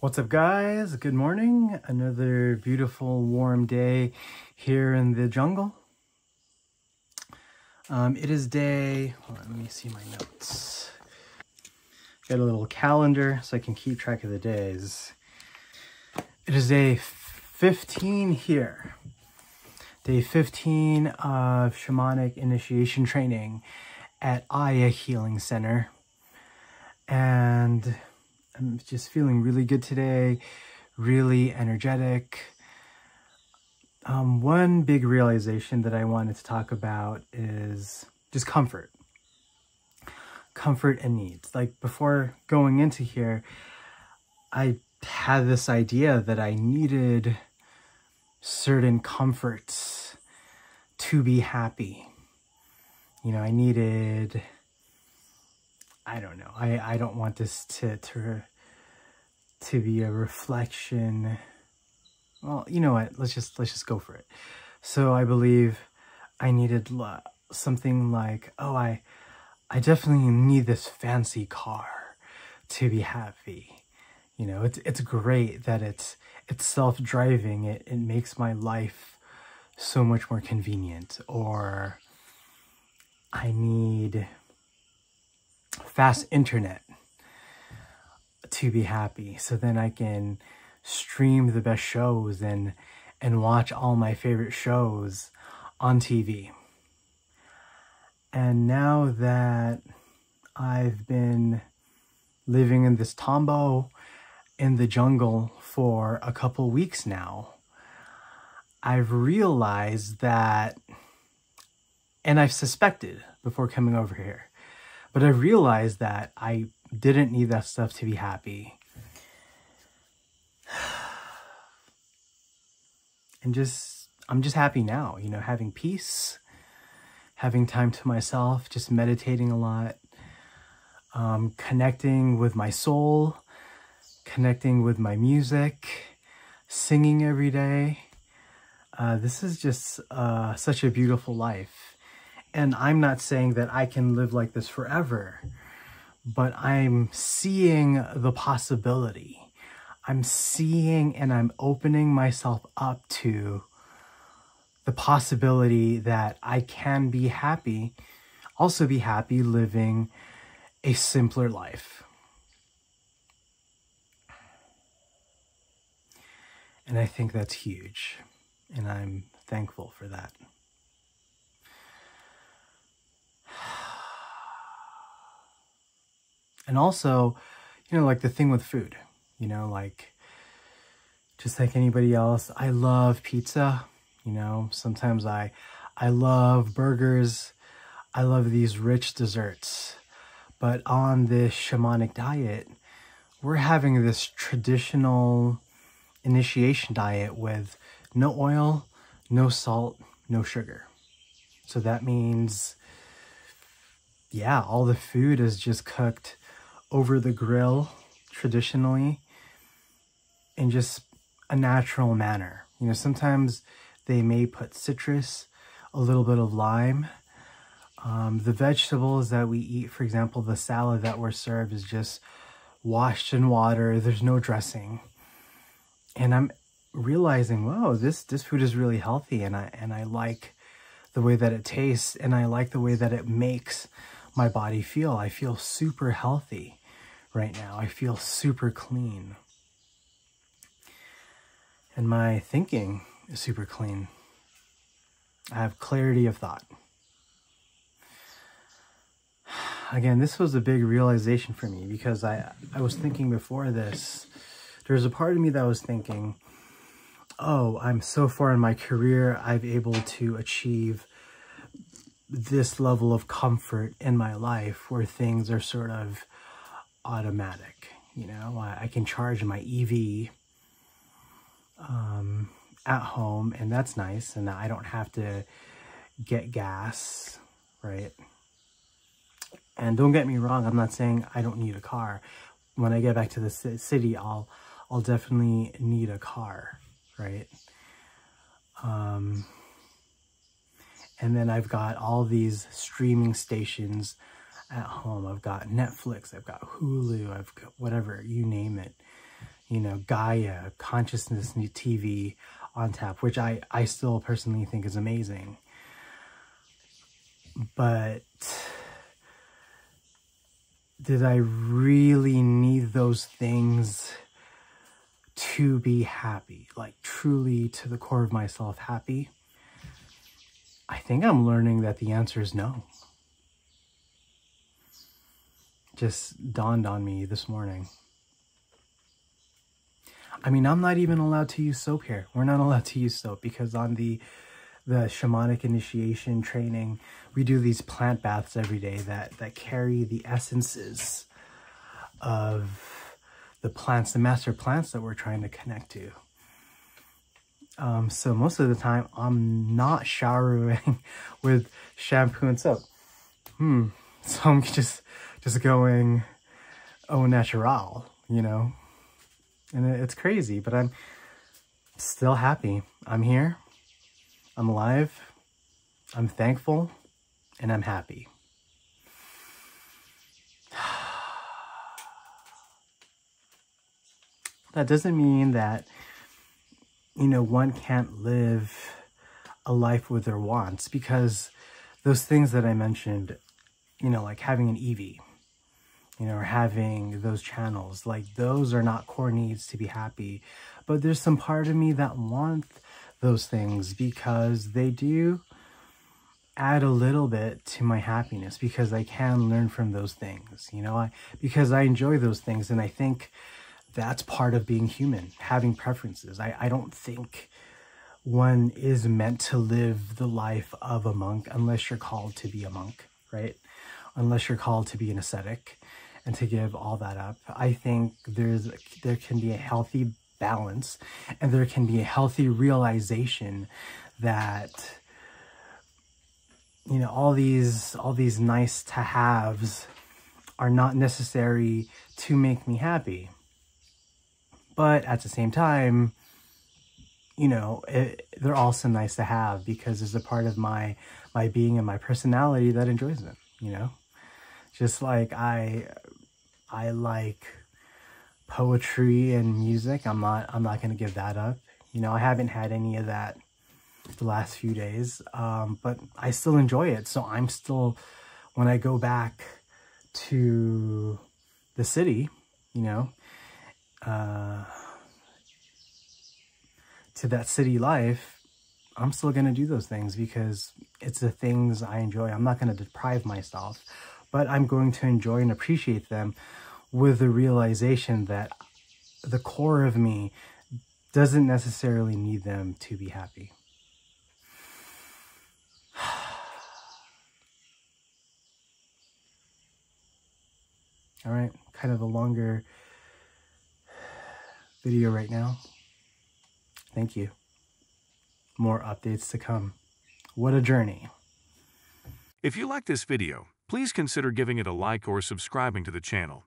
What's up, guys? Good morning. Another beautiful warm day here in the jungle. It is day, hold on, let me see my notes. Got a little calendar so I can keep track of the days. It is day 15 here. Day 15 of shamanic initiation training at Aya Healing Center. And I'm just feeling really good today, really energetic. One big realization that I wanted to talk about is just comfort. Comfort and needs. Like before going into here, I had this idea that I needed certain comforts to be happy. You know, I needed, I don't know. I don't want this to be a reflection. Well, you know what? Let's just go for it. So I believe I needed something like, oh, I definitely need this fancy car to be happy. You know, it's great that it's self-driving. It makes my life so much more convenient. Or I need fast internet to be happy, so then I can stream the best shows and watch all my favorite shows on TV. And now that I've been living in this tombo in the jungle for a couple weeks now, I've realized that, and I've suspected before coming over here, but I've realized that I didn't need that stuff to be happy. And I'm just happy now, you know, having peace, having time to myself, just meditating a lot, connecting with my soul, connecting with my music, singing every day. This is just such a beautiful life. And I'm not saying that I can live like this forever, but I'm seeing the possibility. I'm seeing and I'm opening myself up to the possibility that I can be happy, also be happy living a simpler life. And I think that's huge, and I'm thankful for that. And also, you know, like the thing with food, you know, like just like anybody else, I love pizza, you know, sometimes I love burgers, I love these rich desserts. But on this shamanic diet, we're having this traditional initiation diet with no oil, no salt, no sugar. So that means, yeah, all the food is just cooked over the grill traditionally in just a natural manner. You know, sometimes they may put citrus, a little bit of lime. The vegetables that we eat, for example, the salad that we're served is just washed in water. There's no dressing. And I'm realizing, whoa, this food is really healthy, and I like the way that it tastes, and I like the way that it makes my body feel. I feel super healthy right now. I feel super clean. And my thinking is super clean. I have clarity of thought. Again, this was a big realization for me because I was thinking before this, there's a part of me that was thinking, oh, I'm so far in my career, I've able to achieve this level of comfort in my life where things are sort of automatic. You know, I can charge my EV at home, and that's nice, and I don't have to get gas, right? And don't get me wrong, I'm not saying I don't need a car. When I get back to the city, I'll definitely need a car, right? And then I've got all these streaming stations at home. I've got Netflix, I've got Hulu, I've got whatever, you name it. you know, Gaia, Consciousness TV on tap, which I still personally think is amazing. But did I really need those things to be happy? Like truly to the core of myself happy? I think I'm learning that the answer is no. Just dawned on me this morning. I mean, I'm not even allowed to use soap here. We're not allowed to use soap because on the shamanic initiation training, we do these plant baths every day that carry the essences of the plants, the master plants that we're trying to connect to. So most of the time, I'm not showering with shampoo and soap. So I'm just going au natural, you know? And it's crazy, but I'm still happy. I'm here. I'm alive. I'm thankful. And I'm happy. That doesn't mean that, you know, one can't live a life with their wants, because those things that I mentioned, you know, like having an EV, you know, or having those channels, like those are not core needs to be happy. But there's some part of me that want those things because they do add a little bit to my happiness, because I can learn from those things, you know, because I enjoy those things. And I think that's part of being human, having preferences. I don't think one is meant to live the life of a monk unless you're called to be a monk, right? Unless you're called to be an ascetic and to give all that up. I think there can be a healthy balance, and there can be a healthy realization that, you know, all these nice to haves are not necessary to make me happy. But at the same time, you know, they're also nice to have because there's a part of my being and my personality that enjoys them, you know? Just like I like poetry and music. I'm not going to give that up. You know, I haven't had any of that the last few days, but I still enjoy it. So I'm still, when I go back to the city, you know, to that city life, I'm still going to do those things because it's the things I enjoy. I'm not going to deprive myself, but I'm going to enjoy and appreciate them with the realization that the core of me doesn't necessarily need them to be happy. All right, kind of a longer video right now. Thank you. More updates to come. What a journey. If you like this video, please consider giving it a like or subscribing to the channel.